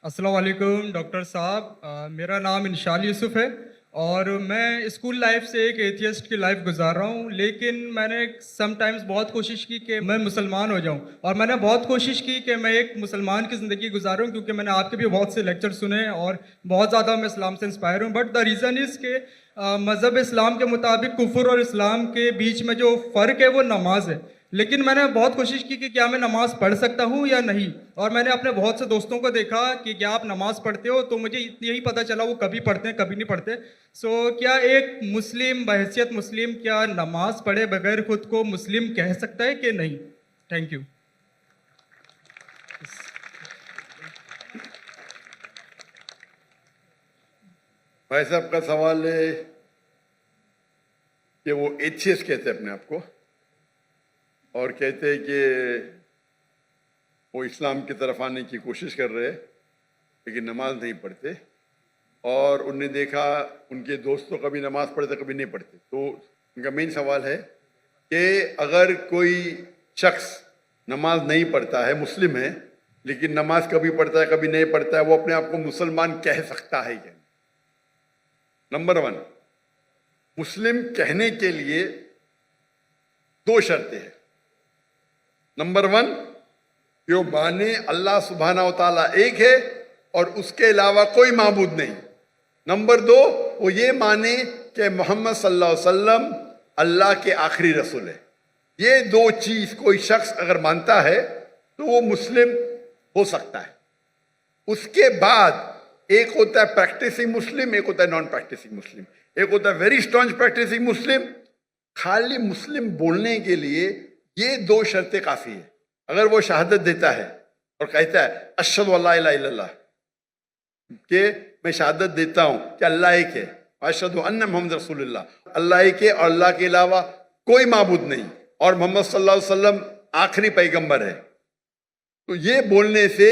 السلام علیکم ڈاکٹر صاحب، میرا نام انشال یوسف ہے اور میں اسکول لائف سے ایک ایتھیسٹ کی لائف گزار رہا ہوں، لیکن میں نے سم ٹائمز بہت کوشش کی کہ میں مسلمان ہو جاؤں، اور میں نے بہت کوشش کی کہ میں ایک مسلمان کی زندگی گزاروں، کیونکہ میں نے آپ کے بھی بہت سے لیکچر سنے اور بہت زیادہ میں اسلام سے انسپائر ہوں. بٹ دا ریزن از کہ مذہب اسلام کے مطابق کفر اور اسلام کے بیچ میں جو فرق ہے وہ نماز ہے. لیکن میں نے بہت کوشش کی کہ کیا میں نماز پڑھ سکتا ہوں یا نہیں، اور میں نے اپنے بہت سے دوستوں کو دیکھا کہ کیا آپ نماز پڑھتے ہو، تو مجھے یہی پتہ چلا وہ کبھی پڑھتے ہیں کبھی نہیں پڑھتے. سو کیا ایک مسلم بحیثیت مسلم کیا نماز پڑھے بغیر خود کو مسلم کہہ سکتا ہے کہ نہیں؟ Thank you. بھائی صاحب کا سوال ہے کہ وہ ایتھیسٹ کہتے ہیں اپنے آپ کو، اور کہتے ہیں کہ وہ اسلام کی طرف آنے کی کوشش کر رہے لیکن نماز نہیں پڑھتے، اور انہوں نے دیکھا ان کے دوست تو کبھی نماز پڑھتے کبھی نہیں پڑھتے. تو ان کا مین سوال ہے کہ اگر کوئی شخص نماز نہیں پڑھتا ہے، مسلم ہے، لیکن نماز کبھی پڑھتا ہے کبھی نہیں پڑھتا ہے، وہ اپنے آپ کو مسلمان کہہ سکتا ہے کیا؟ نمبر 1، مسلم کہنے کے لیے 2 شرطیں ہیں. نمبر 1، کہ وہ مانے اللہ سبحانہ و تعالیٰ ایک ہے اور اس کے علاوہ کوئی معبود نہیں. نمبر 2، وہ یہ مانے کہ محمد صلی اللہ علیہ وسلم اللہ کے آخری رسول ہے. یہ 2 چیز کوئی شخص اگر مانتا ہے تو وہ مسلم ہو سکتا ہے. اس کے بعد ایک ہوتا ہے پریکٹسنگ مسلم، ایک ہوتا ہے نان پریکٹسنگ مسلم. ایک ہوتا ہے ویری اسٹرانگ پریکٹسنگ مسلم. خالی مسلم بولنے کے لیے یہ 2 شرطیں کافی ہیں. اگر وہ شہادت دیتا ہے اور کہتا ہے اشہد ان لا الہ الا اللہ، کہ میں شہادت دیتا ہوں کہ اللہ ایک ہے، اشہد ان محمد رسول اللہ، اللہ ایک ہے اور اللہ کے علاوہ کوئی معبود نہیں، اور محمد صلی اللہ علیہ وسلم آخری پیغمبر ہے، تو یہ بولنے سے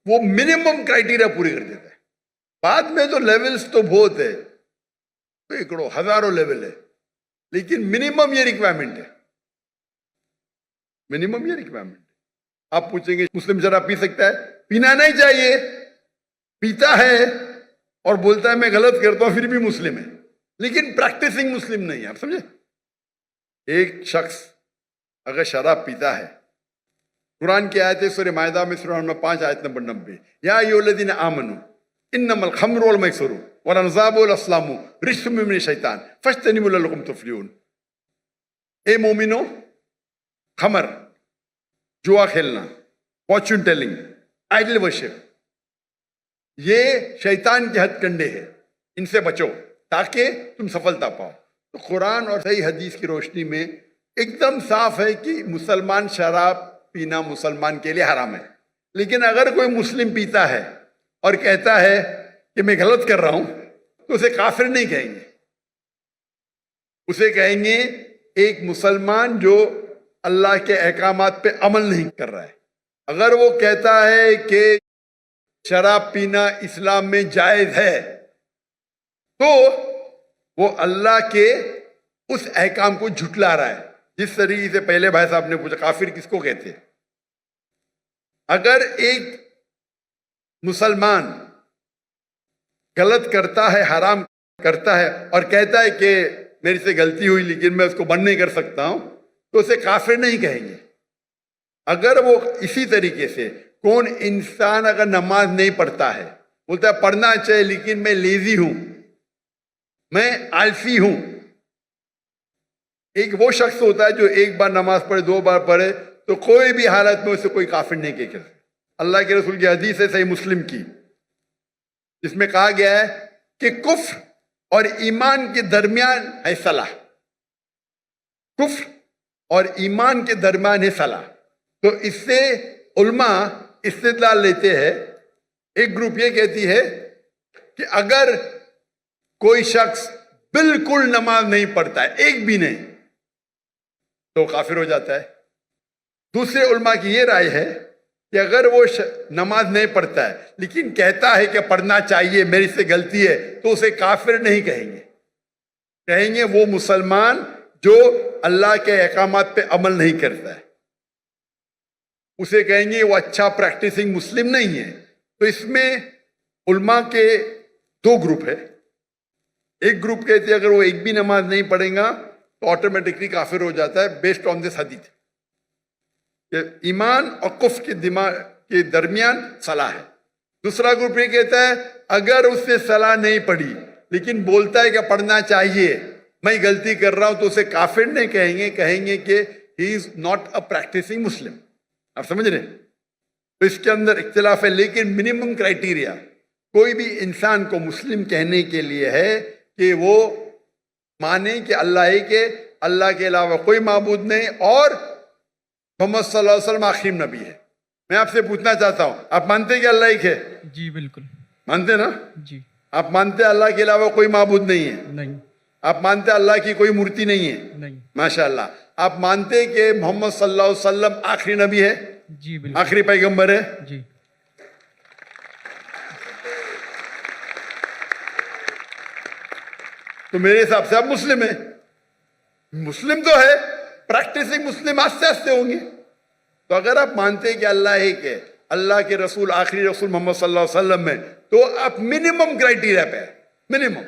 وہ منیمم کرائٹیریا پوری کر دیتا ہے. بعد میں تو لیولز تو بہت ہے، سینکڑوں ہزاروں لیول ہے، لیکن منیمم یہ ریکوائرمنٹ ہے. منیمم یہ ریکوائرمنٹ ہے. آپ پوچھیں گے مسلم شراب پی سکتا ہے؟ پینا نہیں چاہیے. پیتا ہے اور بولتا ہے میں غلط کرتا ہوں، پھر بھی مسلم ہے، لیکن پریکٹسنگ مسلم نہیں ہے. آپ سمجھے؟ ایک شخص اگر شراب پیتا ہے، قرآن کی آیت ہے سورہ مائدہ میں سورہ نمبر 5 آیت نمبر 90، یا ایھا الذین آمنوا انما الخمر والمیسر والانصاب والازلام رجس من الشیطان فاجتنبوہ لعلکم تفلحون. اے مومنو، خمر، جوا کھیلنا، فارچون ٹیلنگ، آئیڈل ورشپ، یہ شیطان کے ہتھ کنڈے ہیں، ان سے بچو تاکہ تم سفلتا پاؤ. تو قرآن اور صحیح حدیث کی روشنی میں ایک دم صاف ہے کہ مسلمان شراب پینا مسلمان کے لیے حرام ہے. لیکن اگر کوئی مسلم پیتا ہے اور کہتا ہے کہ میں غلط کر رہا ہوں، تو اسے کافر نہیں کہیں گے، اسے کہیں گے ایک مسلمان جو اللہ کے احکامات پہ عمل نہیں کر رہا ہے. اگر وہ کہتا ہے کہ شراب پینا اسلام میں جائز ہے، تو وہ اللہ کے اس احکام کو جھٹلا رہا ہے. جس طریقے سے پہلے بھائی صاحب نے پوچھا کافر کس کو کہتے ہیں. اگر ایک مسلمان غلط کرتا ہے، حرام کرتا ہے، اور کہتا ہے کہ میری سے غلطی ہوئی لیکن میں اس کو بند نہیں کر سکتا ہوں، تو اسے کافر نہیں کہیں گے. اگر وہ اسی طریقے سے کون انسان اگر نماز نہیں پڑھتا ہے، بولتا ہے پڑھنا چاہیے لیکن میں لیزی ہوں، میں آلسی ہوں. ایک وہ شخص ہوتا ہے جو ایک بار نماز پڑھے، 2 بار پڑھے، تو کوئی بھی حالت میں اسے کوئی کافر نہیں کہہ سکتا. اللہ کے رسول کی حدیث ہے صحیح مسلم کی، جس میں کہا گیا ہے کہ کفر اور ایمان کے درمیان ہے صلح. کفر اور ایمان کے درمیان ہے صلح. تو اس سے علماء استدلال لیتے ہیں. ایک گروپ یہ کہتی ہے کہ اگر کوئی شخص بالکل نماز نہیں پڑھتا ہے، ایک بھی نہیں، تو کافر ہو جاتا ہے. دوسرے علماء کی یہ رائے ہے کہ اگر وہ نماز نہیں پڑھتا ہے لیکن کہتا ہے کہ پڑھنا چاہیے، میری سے غلطی ہے، تو اسے کافر نہیں کہیں گے. کہیں گے وہ مسلمان جو اللہ کے احکامات پہ عمل نہیں کرتا ہے. اسے کہیں گے وہ اچھا پریکٹسنگ مسلم نہیں ہے. تو اس میں علماء کے دو گروپ ہے. ایک گروپ کہتے ہیں اگر وہ ایک بھی نماز نہیں پڑھیں گا تو آٹومیٹکلی کافر ہو جاتا ہے بیسڈ آن دس حدیث کہ ایمان اور کفر کے دماغ کے درمیان صلاح ہے. دوسرا گروپ یہ کہتا ہے اگر اس نے صلاح نہیں پڑھی لیکن بولتا ہے کہ پڑھنا چاہیے, میں غلطی کر رہا ہوں, تو اسے کافر نہیں کہیں گے, کہیں گے کہ ہی از ناٹ اے پریکٹسنگ مسلم. آپ سمجھ رہے ہیں؟ تو اس کے اندر اختلاف ہے, لیکن منیمم کرائٹیریا کوئی بھی انسان کو مسلم کہنے کے لیے ہے کہ وہ مانے کہ اللہ ایک ہے, اللہ کے علاوہ کوئی معبود نہیں, اور محمد صلی اللہ علیہ وسلم آخری نبی ہے. میں آپ سے پوچھنا چاہتا ہوں, آپ مانتے ہیں کہ اللہ ایک ہے؟ جی بالکل مانتے نا؟ جی. آپ مانتے ہیں اللہ کے علاوہ کوئی معبود نہیں ہے؟ نہیں. آپ مانتے ہیں اللہ کی کوئی مورتی نہیں ہے؟ نہیں. ماشاء اللہ. آپ مانتے ہیں کہ محمد صلی اللہ علیہ وسلم آخری نبی ہے؟ جی بالکل. آخری پیغمبر ہے؟ جی. تو میرے حساب سے آپ مسلم ہیں. مسلم تو ہے, پریکٹسنگ مسلم آستے آستے ہوں گے. تو اگر آپ مانتے ہیں کہ اللہ ایک ہے, اللہ کے رسول آخری رسول محمد صلی اللہ علیہ وسلم ہے, تو آپ منیمم کرائٹیریا پہ منیمم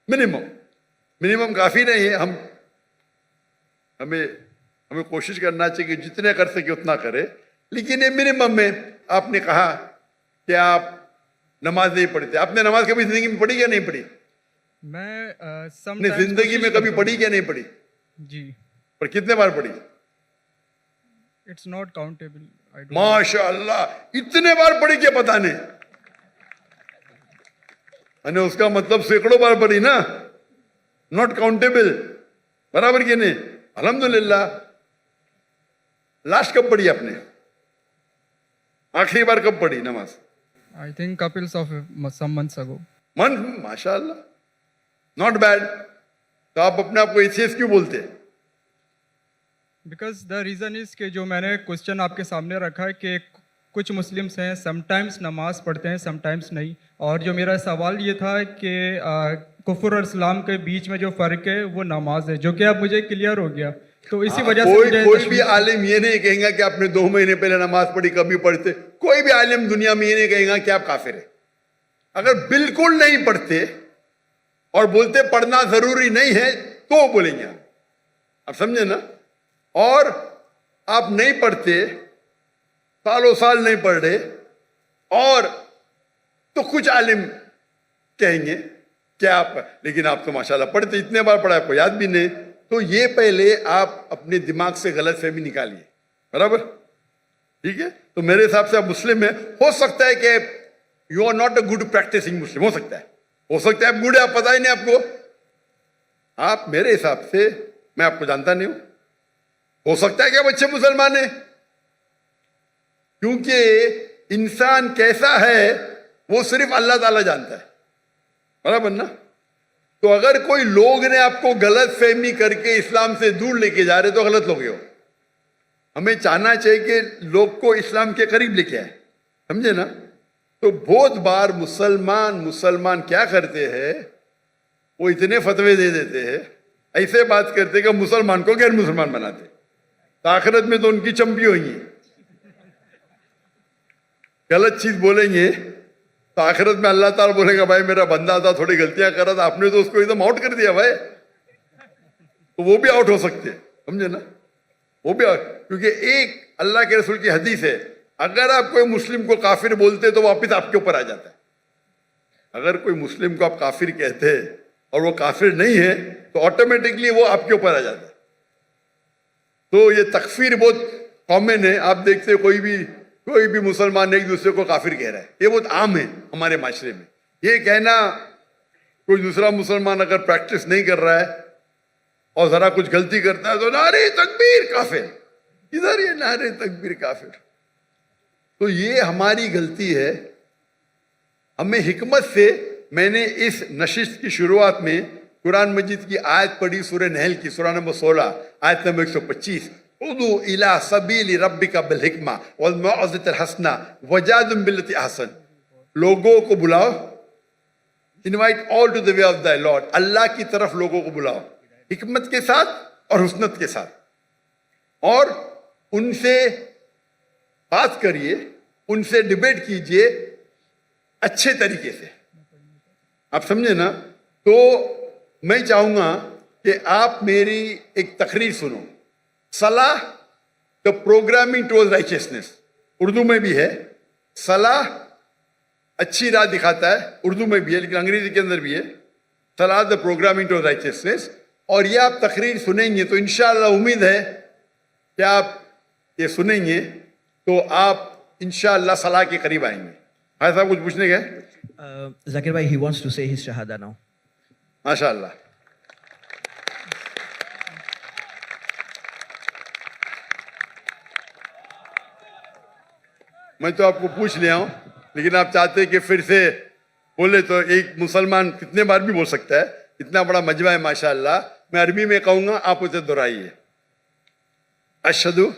منیمم کافی نہیں ہے. ہمیں کوشش کرنا چاہیے کہ جتنے کر سکے اتنا کرے, لیکن یہ منیمم میں. آپ نے کہا کہ آپ نماز نہیں پڑھتے. آپ نے نماز کبھی زندگی میں پڑھی یا نہیں پڑھی؟ میں اپنی زندگی میں کبھی پڑھی یا نہیں پڑھی؟ جی. پر کتنے بار پڑھی؟ It's not countable. ماشاء اللہ, اتنے بار پڑھی کہ پتہ نہیں. اس کا مطلب سینکڑوں بار پڑھی نا, ناٹ کاؤنٹیبل. برابر کہ نہیں؟ الحمدللہ. لاسٹ کب پڑھی آپ نے؟ آخری بار کب پڑھی نماز؟ I think couples of some months ago. ماشاء اللہ, ناٹ بیڈ. تو آپ اپنے آپ کو ایتھیسٹ کیوں بولتے؟ بیکاز دا ریزن از کہ جو میں نے کوشچن آپ کے سامنے رکھا ہے کہ کچھ مسلمس ہیں سم ٹائمس نماز پڑھتے ہیں سم ٹائمس نہیں, اور جو میرا سوال یہ تھا کہ کفر اور اسلام کے بیچ میں جو فرق ہے وہ نماز ہے, جو کہ اب مجھے کلیئر ہو گیا. تو اسی وجہ سے کوئی بھی عالم یہ نہیں کہیں گا کہ آپ نے 2 مہینے پہلے نماز پڑھی کبھی پڑھتے. کوئی بھی عالم دنیا میں یہ نہیں کہیں گا کہ آپ کافر ہیں. اگر بالکل نہیں پڑھتے اور بولتے پڑھنا ضروری نہیں ہے تو بولیں گے آپ سمجھے نا. اور آپ نہیں پڑھتے, سالوں سال نہیں پڑھ رہے, اور تو کچھ عالم کہیں گے کہ آپ, لیکن آپ تو ماشاءاللہ پڑھتے, اتنے بار پڑھا آپ کو یاد بھی نہیں. تو یہ پہلے آپ اپنے دماغ سے غلط فہمی نکالیے. برابر؟ ٹھیک ہے. تو میرے حساب سے آپ مسلم ہیں. ہو سکتا ہے کہ you are not a good practicing Muslim, ہو سکتا ہے آپ گڈ ہے, آپ پتہ ہی نہیں آپ کو. آپ میرے حساب سے, میں آپ کو جانتا نہیں ہوں, ہو سکتا ہے کہ آپ اچھے مسلمان ہیں, کیونکہ انسان کیسا ہے وہ صرف اللہ تعالیٰ جانتا ہے. برابر نا؟ تو اگر کوئی لوگ نے آپ کو غلط فہمی کر کے اسلام سے دور لے کے جا رہے تو غلط لوگ ہو. ہمیں چاہنا چاہیے کہ لوگ کو اسلام کے قریب لے کے آئے. سمجھے نا؟ تو بہت بار مسلمان کیا کرتے ہیں, وہ اتنے فتوے دے دیتے ہیں, ایسے بات کرتے کہ مسلمان کو غیر مسلمان بناتے. آخرت میں تو ان کی چمپی ہوئی ہیں. غلط چیز بولیں گے تو آخرت میں اللہ تعالیٰ بولے گا بھائی میرا بندہ تھا, تھوڑی غلطیاں کر رہا تھا, آپ نے تو اس کو ایک دم آؤٹ کر دیا بھائی. تو وہ بھی آؤٹ ہو سکتے ہیں. سمجھے نا؟ وہ بھی آؤٹ, کیونکہ ایک اللہ کے رسول کی حدیث ہے, اگر آپ کوئی مسلم کو کافر بولتے تو واپس آپ کے اوپر آ جاتا ہے. اگر کوئی مسلم کو آپ کافر کہتے اور وہ کافر نہیں ہے تو آٹومیٹکلی وہ آپ کے اوپر آ جاتا ہے. تو یہ تکفیر بہت کامن ہے. آپ دیکھتے کوئی بھی مسلمان ایک دوسرے کو کافر کہہ رہا ہے, یہ بہت عام ہے ہمارے معاشرے میں. یہ کہنا کوئی دوسرا مسلمان اگر پریکٹس نہیں کر رہا ہے اور ذرا کچھ غلطی کرتا ہے تو نعرے تکبیر کافر, ادھر یہ نعرے تکبیر کافر. تو یہ ہماری غلطی ہے. ہمیں حکمت سے, میں نے اس نشست کی شروعات میں قرآن مجید کی آیت پڑھی, سورہ نحل کی سورہ نمبر 16 آیت نمبر 125, ادعو الی سبیل ربک بالحکمہ والموعظۃ الحسنہ وجادلہم باللتی احسن. لوگوں کو بلاؤ, invite all to the way of the lord, اللہ کی طرف لوگوں کو بلاؤ حکمت کے ساتھ اور حسنت کے ساتھ, اور ان سے بات کریے ان سے ڈبیٹ کیجئے اچھے طریقے سے. آپ سمجھے نا؟ تو میں چاہوں گا کہ آپ میری ایک تقریر سنو. صلاح دا پروگرامنگ ٹوورڈ رائچسنس، اردو میں بھی ہے. صلاح اچھی راہ دکھاتا ہے، اردو میں بھی ہے لیکن انگریزی کے اندر بھی ہے. صلاح دا پروگرامنگ ٹوورڈ رائچسنس. اور یہ آپ تقریر سنیں گے تو انشاءاللہ امید ہے کہ آپ یہ سنیں گے تو آپ انشاءاللہ صلاح کے قریب آئیں گے. بھائی صاحب کچھ پوچھنے گئے؟ Zakir bhai, he wants to say his shahada now. ماشاء اللہ. میں تو آپ کو پوچھ لیا ہوں لیکن آپ چاہتے کہ پھر سے بولے تو ایک مسلمان کتنے بار بھی بول سکتا ہے. اتنا بڑا مجمع ہے ماشاء اللہ. میں عربی میں کہوں گا، آپ اسے دہرائیے. اشہدو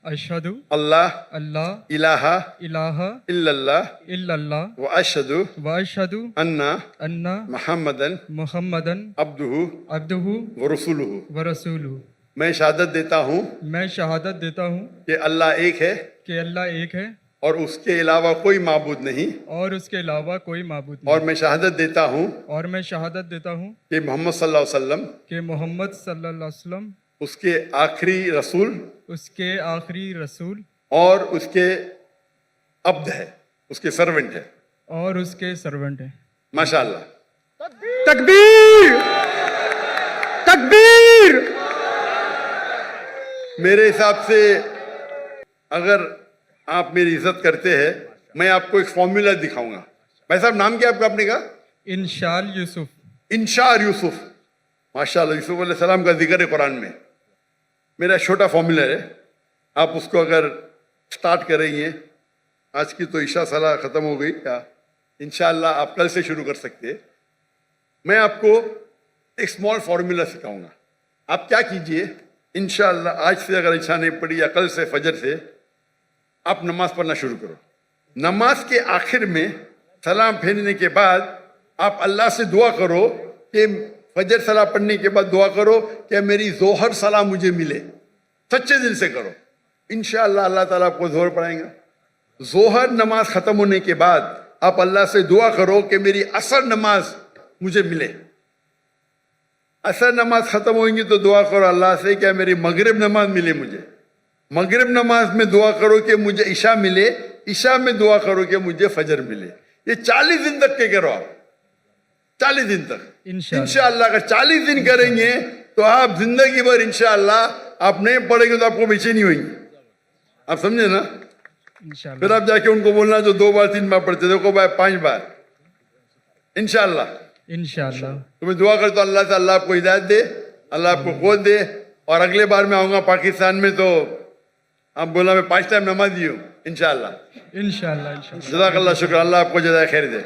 اشہدو اللہ اللہ الہ الہ الا اللہ الا اللہ و اشہدو واشہدو انا ان محمدن محمدن عبدہ عبدہ ورسولہ. ورسولہ. میں شہادت دیتا ہوں میں شہادت دیتا ہوں کہ اللہ ایک ہے کہ اللہ ایک ہے اور اس کے علاوہ کوئی معبود نہیں. اور اس کے علاوہ کوئی معبود اور نہیں. میں شہادت دیتا ہوں اور میں شہادت دیتا ہوں کہ محمد صلی اللہ علیہ وسلم کہ محمد صلی اللہ علیہ وسلم اس کے آخری رسول اس کے آخری رسول اور اس کے عبد ہے، اس کے سرونٹ ہے. اور اس کے سرونٹ ہیں. ماشاء اللہ. تکبیر تکبیر. میرے حساب سے اگر آپ میری عزت کرتے ہیں میں آپ کو ایک فارمولا دکھاؤں گا. بھائی صاحب نام کیا آپ کا؟ آپ نے کہا انشال یوسف. انشار یوسف. ماشاء اللہ. یوسف علیہ السلام کا ذکر ہے قرآن میں. میرا چھوٹا فارمولا ہے، آپ اس کو اگر سٹارٹ کریں گے، آج کی تو عشاء صلاح ختم ہو گئی کیا، انشاءاللہ آپ کل سے شروع کر سکتے ہیں. میں آپ کو ایک اسمال فارمولا سکھاؤں گا. آپ کیا کیجئے، انشاءاللہ آج سے اگر عشاء نہیں پڑھی یا کل سے فجر سے آپ نماز پڑھنا شروع کرو. نماز کے آخر میں سلام پھیرنے کے بعد آپ اللہ سے دعا کرو کہ فجر صلاح پڑھنے کے بعد دعا کرو کہ میری ظہر صلاح مجھے ملے. سچے دل سے کرو، انشاءاللہ اللہ تعالیٰ آپ کو ظہر پڑھائیں گا. ظہر نماز ختم ہونے کے بعد آپ اللہ سے دعا کرو کہ میری عصر نماز مجھے ملے. عصر نماز ختم ہوئیں گی تو دعا کرو اللہ سے کہ میری مغرب نماز ملے مجھے. مغرب نماز میں دعا کرو کہ مجھے عشاء ملے. عشاء میں دعا کرو کہ مجھے فجر ملے. یہ 40 دن تک کے کرو آپ. 40 دن تک انشاءاللہ. اگر 40 دن کریں گے تو آپ زندگی بھر انشاءاللہ آپ نہیں پڑھیں گے تو آپ کو بےچینی ہوئی. آپ سمجھے نا؟ انشاءاللہ. پھر آپ جا کے ان کو بولنا جو 2 بار 3 بار پڑھتے دیکھو بھائی 5 بار انشاءاللہ. انشاءاللہ. تو میں دعا کرتا ہوں اللہ سے اللہ آپ کو ہدایت دے، اللہ آپ کو قوت دے. اور اگلے بار میں آؤں گا پاکستان میں تو آپ بولا میں 5 ٹائم نماز دی ہوں انشاءاللہ. انشاءاللہ. انشاءاللہ. جزاک اللہ. شکر. اللہ آپ کو جزائے خیر دے.